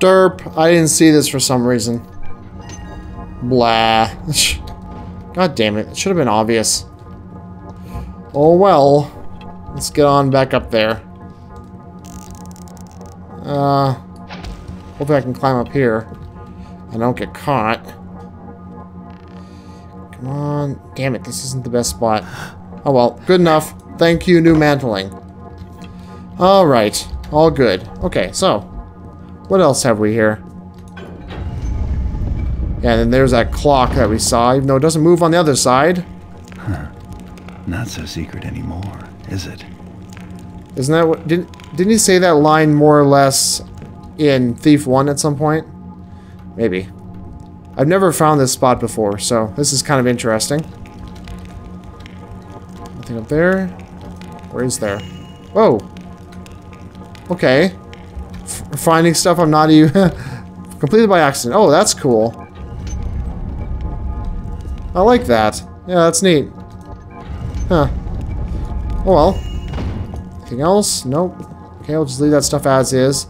Derp. I didn't see this for some reason. Blah. God damn it. It should have been obvious. Oh well. Let's get on back up there. Hopefully I can climb up here. And don't get caught. Come on. Damn it, this isn't the best spot. Oh well, good enough. Thank you, new mantling. Alright, all good. Okay, so, what else have we here? Yeah, and then there's that clock that we saw, even though it doesn't move on the other side. Huh. Not so secret anymore, is it? Isn't that what... Didn't he say that line more or less in Thief 1 at some point? Maybe. I've never found this spot before, so this is kind of interesting. Nothing up there? Where is there? Whoa! Okay. Finding stuff I'm not even... completed by accident. Oh, that's cool. I like that. Yeah, that's neat. Huh. Oh well. Anything else? Nope. Okay, I'll just leave that stuff as is.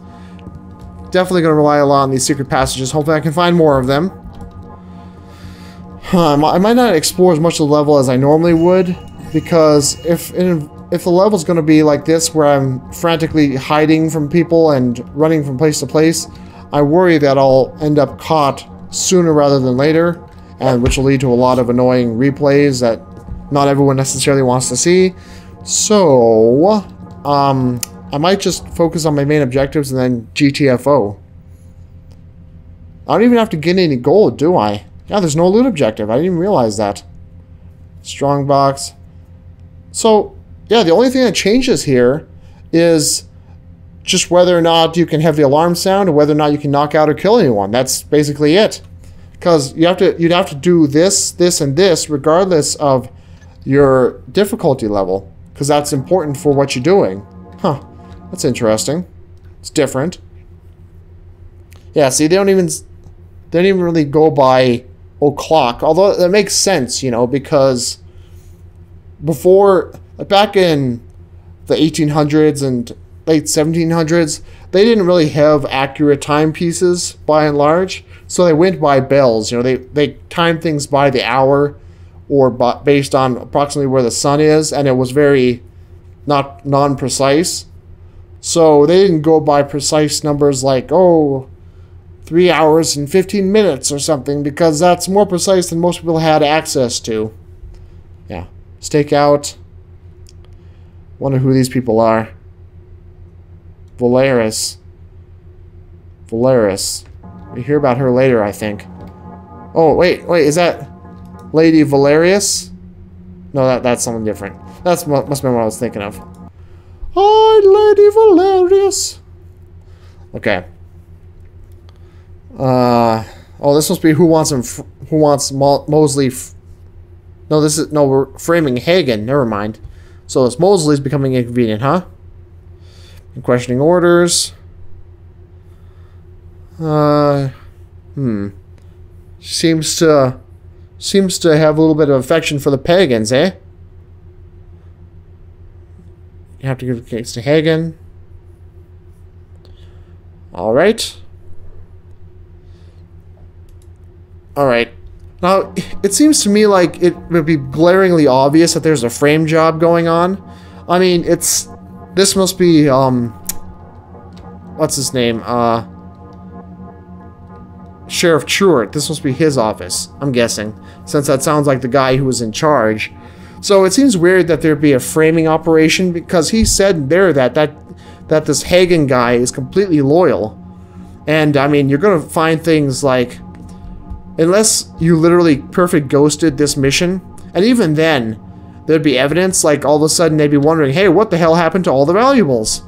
Definitely going to rely a lot on these secret passages. Hopefully I can find more of them. I might not explore as much of the level as I normally would, because if the level's going to be like this, where I'm frantically hiding from people and running from place to place, I worry that I'll end up caught sooner rather than later, and which will lead to a lot of annoying replays that not everyone necessarily wants to see. So, I might just focus on my main objectives and then GTFO. I don't even have to get any gold, do I? Yeah, there's no loot objective. I didn't even realize that. Strongbox. So, yeah, the only thing that changes here is just whether or not you can have the alarm sound or whether or not you can knock out or kill anyone. That's basically it. Because you'd have to do this, this, and this regardless of your difficulty level. Because that's important for what you're doing. Huh. That's interesting. It's different. Yeah, see, they don't even really go by o'clock. Although that makes sense, you know, because before, back in the 1800s and late 1700s, they didn't really have accurate timepieces by and large. So they went by bells. You know, they timed things by the hour or based on approximately where the sun is, and it was very non-precise. So they didn't go by precise numbers like, oh, 3 hours and 15 minutes or something, because that's more precise than most people had access to. Yeah. Stakeout. Wonder who these people are. Valeris. We hear about her later, I think. Oh, wait, is that Lady Valerius? No, that's something different. Must have been what I was thinking of. Hi, Lady Valerius. Okay. Oh, this must be who wants Mosley. No, we're framing Hagen. Never mind. So this Mosley's becoming inconvenient, huh? And questioning orders. Seems to have a little bit of affection for the pagans, eh? You have to give the case to Hagen. Alright. Alright. Now, it seems to me like it would be glaringly obvious that there's a frame job going on. I mean, this must be, what's his name? Sheriff Truart. This must be his office, I'm guessing, since that sounds like the guy who was in charge. So it seems weird that there'd be a framing operation, because he said there that this Hagen guy is completely loyal. And, I mean, you're gonna find things like, unless you literally perfect ghosted this mission, and even then, there'd be evidence, like all of a sudden they'd be wondering, hey, what the hell happened to all the valuables?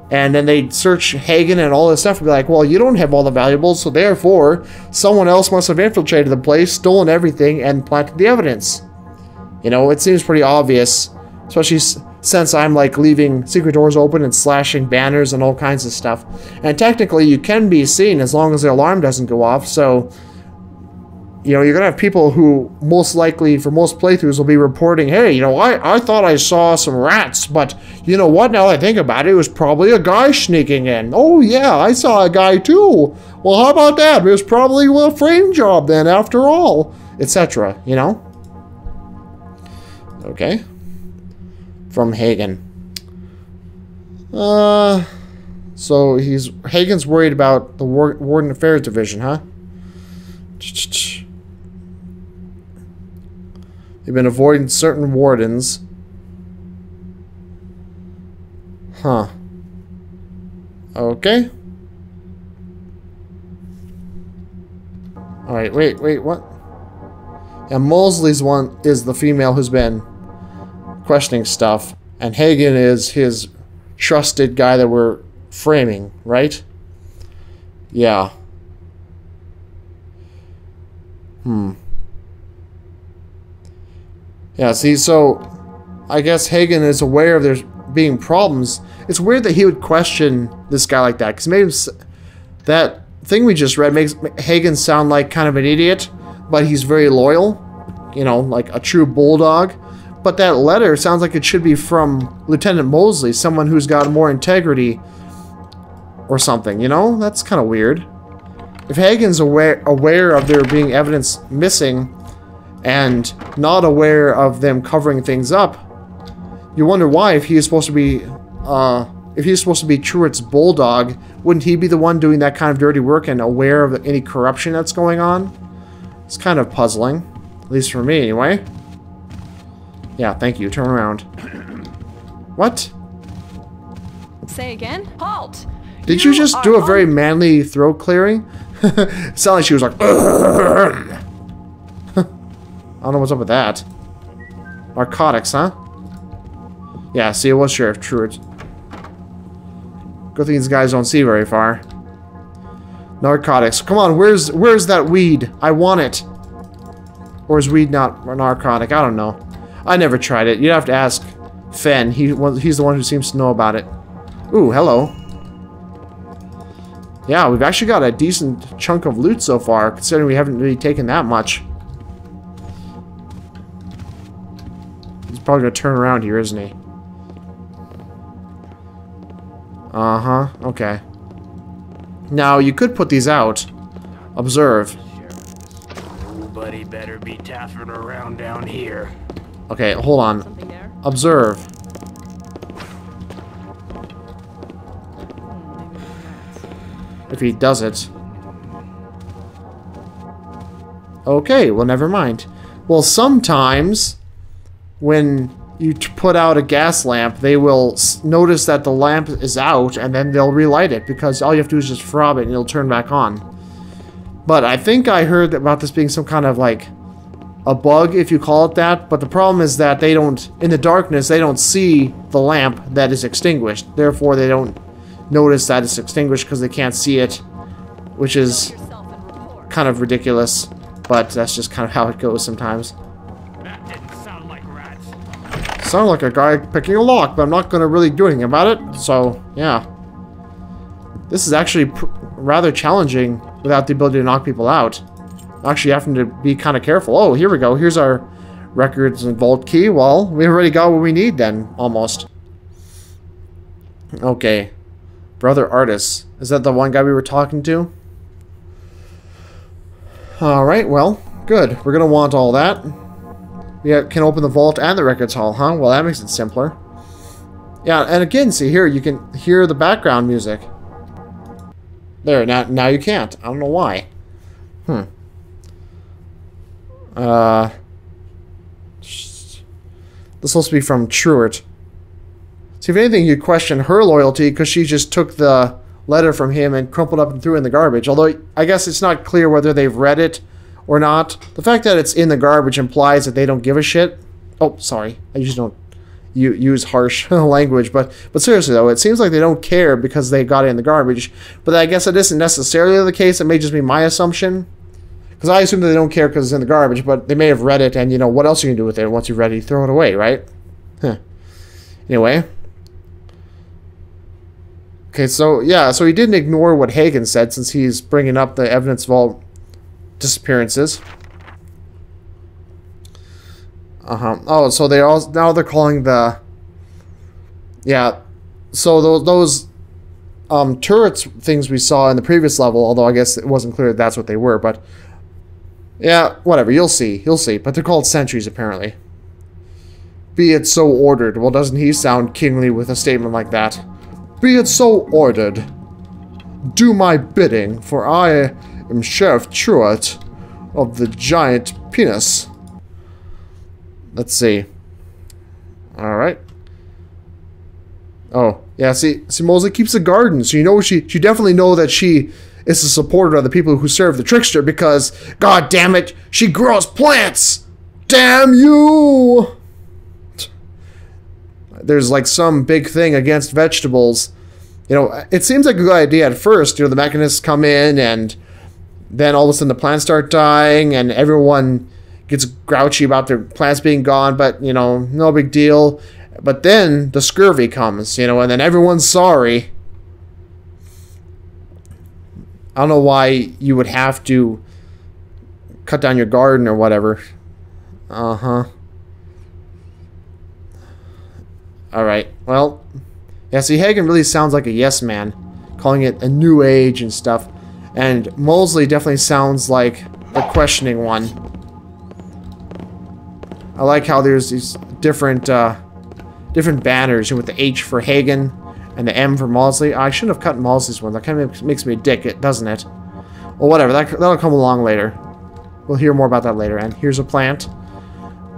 And then they'd search Hagen and all this stuff and be like, well, you don't have all the valuables, so therefore, someone else must have infiltrated the place, stolen everything, and planted the evidence. You know, it seems pretty obvious, especially since I'm like leaving secret doors open and slashing banners and all kinds of stuff. And technically, you can be seen as long as the alarm doesn't go off, so you know, you're going to have people who most likely, for most playthroughs, will be reporting, hey, you know, I thought I saw some rats, but you know what, now that I think about it, it was probably a guy sneaking in. Oh, yeah, I saw a guy too. Well, how about that? It was probably a frame job then, after all, etc., you know? Okay. From Hagen. So Hagen's worried about the Warden Affairs Division, huh? They've been avoiding certain wardens. Huh. Okay. Alright, wait, what? Yeah, Mosley's one is the female who's been questioning stuff. And Hagen is his trusted guy that we're framing, right? Yeah. Yeah, see, so I guess Hagen is aware of there being problems. It's weird that he would question this guy like that, because maybe that thing we just read makes Hagen sound like kind of an idiot, but he's very loyal, you know, like a true bulldog. But that letter sounds like it should be from Lieutenant Mosley, someone who's got more integrity or something, you know? That's kind of weird. If Hagen's aware of there being evidence missing and not aware of them covering things up, you wonder why. If he is supposed to be Truett's bulldog, wouldn't he be the one doing that kind of dirty work and aware of any corruption that's going on? It's kind of puzzling, at least for me anyway. Yeah, thank you. Turn around. What? Say again? Halt! Did you just do a very manly throat clearing? It sounded like she was like, I don't know what's up with that. Narcotics, huh? Yeah, see, it was Sheriff Truett. Good thing these guys don't see very far. Narcotics. Come on, where's that weed? I want it. Or is weed not a narcotic? I don't know. I never tried it. You'd have to ask Fenn. He's the one who seems to know about it. Ooh, hello. Yeah, we've actually got a decent chunk of loot so far, considering we haven't really taken that much. He's probably going to turn around here, isn't he? Uh-huh, okay. Now, you could put these out. Observe. Nobody better be taffing around down here. Okay, hold on. Something there? Observe. Maybe rats. If he does it. Okay, well, never mind. Well, sometimes when you put out a gas lamp, they will notice that the lamp is out, and then they'll relight it, because all you have to do is just throb it, and it'll turn back on. But I think I heard about this being some kind of, like, a bug, if you call it that, but the problem is that they don't, in the darkness, they don't see the lamp that is extinguished. Therefore, they don't notice that it's extinguished because they can't see it, which is kind of ridiculous, but that's just kind of how it goes sometimes. That didn't sound like rats. Sound like a guy picking a lock, but I'm not going to really do anything about it, so, yeah. This is actually rather challenging without the ability to knock people out. Actually having to be kind of careful. Oh, here we go. Here's our records and vault key. Well, we already got what we need then, almost. Okay. Brother Artis. Is that the one guy we were talking to? Alright, well, good. We're going to want all that. We can open the vault and the records hall, huh? Well, that makes it simpler. Yeah, and again, see here, you can hear the background music. There, now you can't. I don't know why. This is supposed to be from Truett. See, if anything, you'd question her loyalty because she just took the letter from him and crumpled up and threw it in the garbage. Although, I guess it's not clear whether they've read it or not. The fact that it's in the garbage implies that they don't give a shit. Oh, sorry. I usually don't use harsh language, but seriously though, it seems like they don't care because they got it in the garbage. But I guess it isn't necessarily the case. It may just be my assumption. Because I assume that they don't care because it's in the garbage, but they may have read it, and, you know, what else you can do with it once you've read it? You throw it away, right? Huh. Anyway. Okay, so, yeah, so he didn't ignore what Hagen said, since he's bringing up the evidence of all disappearances. Oh, so they all now they're calling the. Yeah, so those turrets things we saw in the previous level. Although I guess it wasn't clear that's what they were, but yeah, whatever. You'll see. But they're called sentries apparently. Be it so ordered. Well, doesn't he sound kingly with a statement like that? Be it so ordered. Do my bidding, for I am Sheriff Truett of the Giant Penis. Let's see. Alright. Oh, yeah, see, Mosley keeps a garden, so you know you definitely know that she is a supporter of the people who serve the trickster because, god damn it, she grows plants! Damn you! There's like some big thing against vegetables. You know, it seems like a good idea at first. You know, the mechanists come in and then all of a sudden the plants start dying and everyone gets grouchy about their plants being gone, but, you know, no big deal. But then the scurvy comes, you know, and then everyone's sorry. I don't know why you would have to cut down your garden or whatever. Uh-huh. Alright, well, yeah, see, Hagen really sounds like a yes man, calling it a new age and stuff. And Mosley definitely sounds like the questioning one. I like how there's these different banners, you know, with the H for Hagen and the M for Mosley. I shouldn't have cut Mosley's one. That kind of makes me a dick, doesn't it? Well, whatever. That'll come along later. We'll hear more about that later. And here's a plant.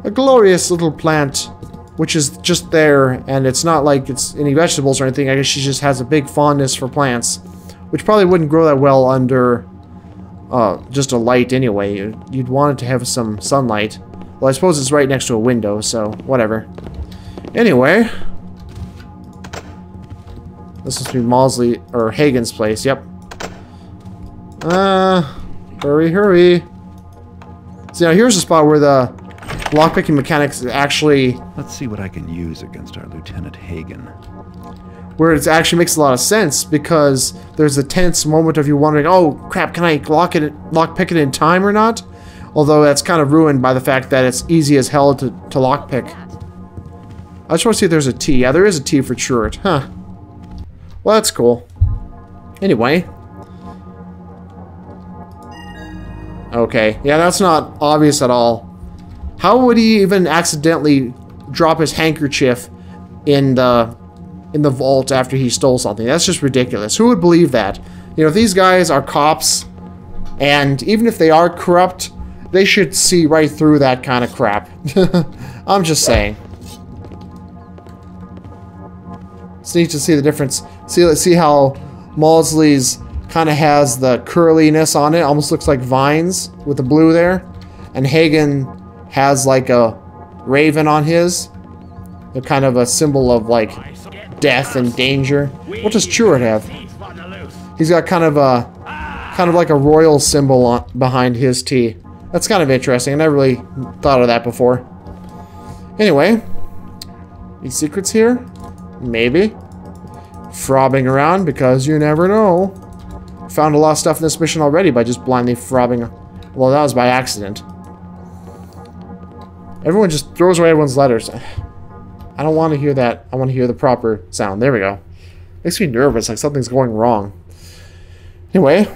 A glorious little plant, which is just there, and it's not like it's any vegetables or anything. I guess she just has a big fondness for plants, which probably wouldn't grow that well under just a light anyway. You'd want it to have some sunlight. Well, I suppose it's right next to a window, so whatever. Anyway, this must be Mosley or Hagen's place. Yep. Hurry. See, now here's a spot where the lockpicking mechanics actually... Let's see what I can use against our Lieutenant Hagen. Where it actually makes a lot of sense, because there's a tense moment of you wondering, oh crap, can I lockpick it in time or not? Although that's kind of ruined by the fact that it's easy as hell to lockpick. I just want to see if there's a T. Yeah, there is a T for Truett. Huh. Well, that's cool. Anyway. Okay. Yeah, that's not obvious at all. How would he even accidentally drop his handkerchief in the vault after he stole something? That's just ridiculous. Who would believe that? You know, if these guys are cops, and even if they are corrupt, they should see right through that kind of crap. I'm just saying. It's neat to see the difference. See how Mosley's kind of has the curliness on it. Almost looks like vines with the blue there. And Hagen has like a raven on his. They're kind of a symbol of like death and danger. What does Truett have? He's got kind of like a royal symbol behind his T. That's kind of interesting. I never really thought of that before. Anyway, any secrets here? Maybe. Frobbing around, because you never know. Found a lot of stuff in this mission already by just blindly frobbing. Well, that was by accident. Everyone just throws away everyone's letters. I don't want to hear that. I want to hear the proper sound. There we go. Makes me nervous, like something's going wrong. Anyway.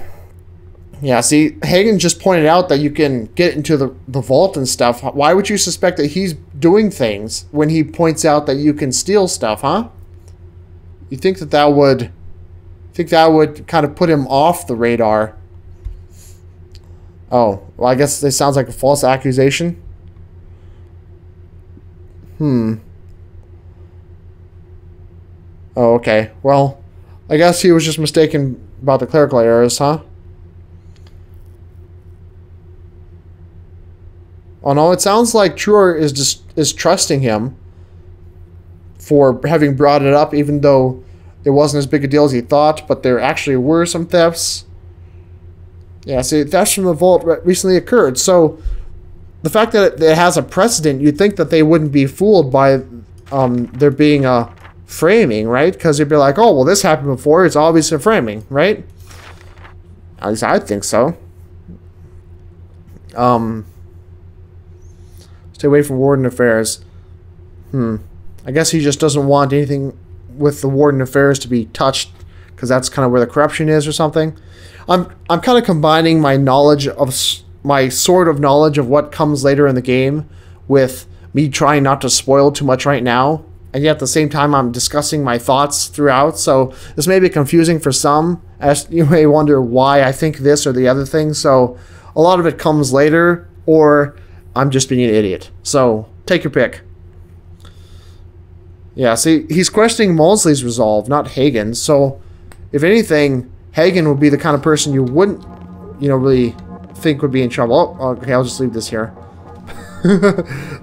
Yeah, see, Hagen just pointed out that you can get into the vault and stuff. Why would you suspect that he's doing things when he points out that you can steal stuff, huh? You think that would kind of put him off the radar? Oh, well, I guess this sounds like a false accusation. Oh, okay. Well, I guess he was just mistaken about the clerical errors, huh? Oh no, it sounds like Truett is trusting him for having brought it up, even though it wasn't as big a deal as he thought, but there actually were some thefts. Yeah, see, thefts from the vault recently occurred, so the fact that it has a precedent, you'd think that they wouldn't be fooled by there being a framing, right? Because they'd be like, oh, well, this happened before, it's obvious a framing, right? At least I think so. Stay away from Warden affairs. I guess he just doesn't want anything with the Warden affairs to be touched, because that's kind of where the corruption is or something. I'm kind of combining my knowledge of my sort of knowledge of what comes later in the game with me trying not to spoil too much right now, and yet at the same time I'm discussing my thoughts throughout, so this may be confusing for some, as you may wonder why I think this or the other thing. So a lot of it comes later, or I'm just being an idiot. So take your pick. Yeah, see, he's questioning Mauldsley's resolve, not Hagen's. So if anything, Hagen would be the kind of person you wouldn't, really think would be in trouble. Oh, okay, I'll just leave this here.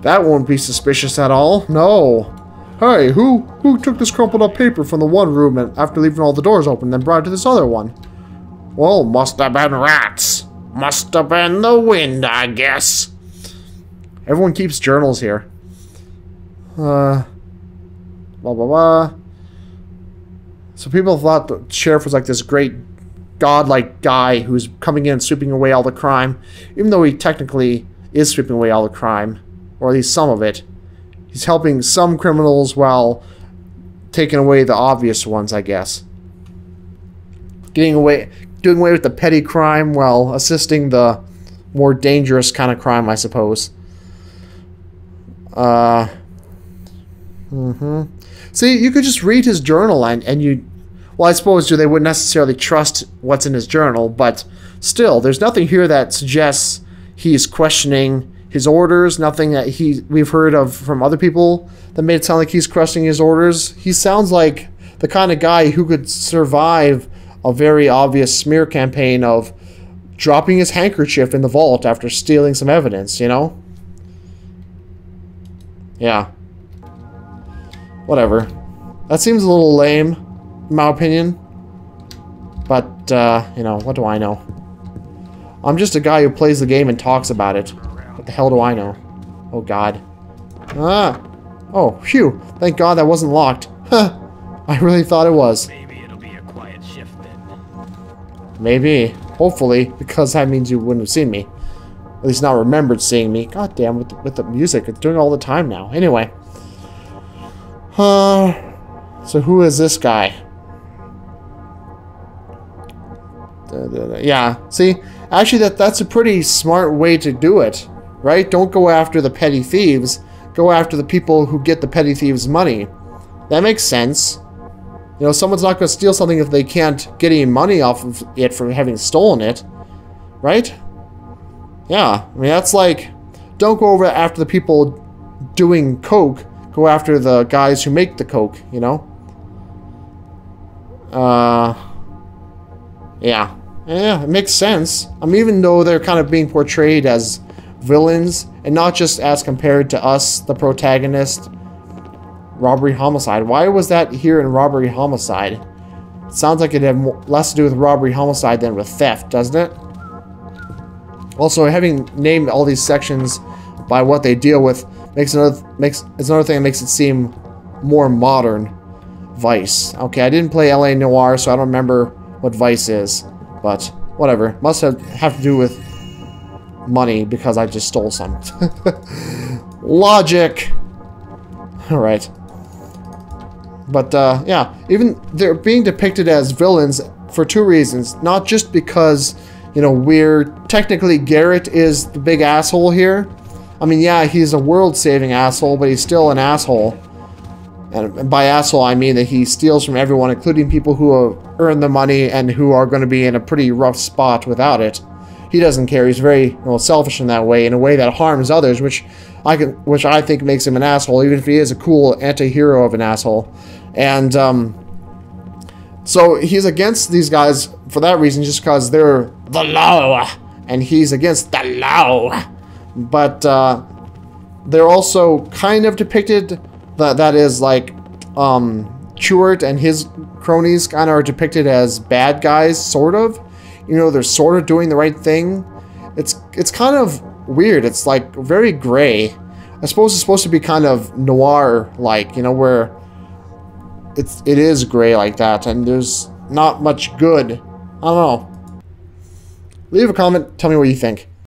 That won't be suspicious at all. No. Hey, who took this crumpled up paper from the one room and after leaving all the doors open, then brought it to this other one? Well, must have been rats. Must have been the wind, I guess. Everyone keeps journals here. Blah, blah, blah. So people thought the sheriff was like this great godlike guy who's coming in and sweeping away all the crime, even though he technically is sweeping away all the crime, or at least some of it. He's helping some criminals while taking away the obvious ones, I guess. Doing away with the petty crime while assisting the more dangerous kind of crime, I suppose. See, you could just read his journal and you... Well, I suppose they wouldn't necessarily trust what's in his journal, but still, there's nothing here that suggests he's questioning his orders, nothing that we've heard of from other people that made it sound like he's questioning his orders. He sounds like the kind of guy who could survive a very obvious smear campaign of dropping his handkerchief in the vault after stealing some evidence, Yeah. Whatever. That seems a little lame, in my opinion. But, what do I know? I'm just a guy who plays the game and talks about it. What the hell do I know? Oh, God. Ah! Oh, phew! Thank God that wasn't locked. Huh! I really thought it was. Maybe it'll be a quiet shift then. Maybe. Hopefully, because that means you wouldn't have seen me. At least not remembered seeing me. God damn, with the music. It's doing it all the time now. Anyway. So who is this guy? Yeah, see? Actually, that's a pretty smart way to do it, right? Don't go after the petty thieves. Go after the people who get the petty thieves' money. That makes sense. Someone's not going to steal something if they can't get any money off of it from having stolen it. Right? Yeah, I mean, that's like... Don't go over after the people doing coke. Go after the guys who make the coke, Yeah. Yeah, it makes sense. I mean, even though they're kind of being portrayed as villains, and not just as compared to us, the protagonist, robbery homicide. Why was that here in robbery homicide? It sounds like it had less to do with robbery homicide than with theft, doesn't it? Also, having named all these sections by what they deal with it's another thing that makes it seem more modern. Vice. Okay, I didn't play LA Noire, so I don't remember what Vice is. But, whatever. Must have to do with money, because I just stole some. Logic! Alright. But, yeah. Even they're being depicted as villains for two reasons. Not just because, we're... Technically, Garrett is the big asshole here. I mean, yeah, he's a world-saving asshole, but he's still an asshole. And by asshole, I mean that he steals from everyone, including people who have earned the money and who are going to be in a pretty rough spot without it. He doesn't care. He's very selfish in that way, in a way that harms others, which I think makes him an asshole, even if he is a cool anti-hero of an asshole. And so he's against these guys for that reason, just because they're the law, and he's against the law. But they're also kind of depicted that is like Chewart and his cronies kind of are depicted as bad guys, sort of. They're sort of doing the right thing. It's kind of weird. It's like very gray. I suppose it's supposed to be kind of noir-like, where it is gray like that, and there's not much good. I don't know. Leave a comment. Tell me what you think.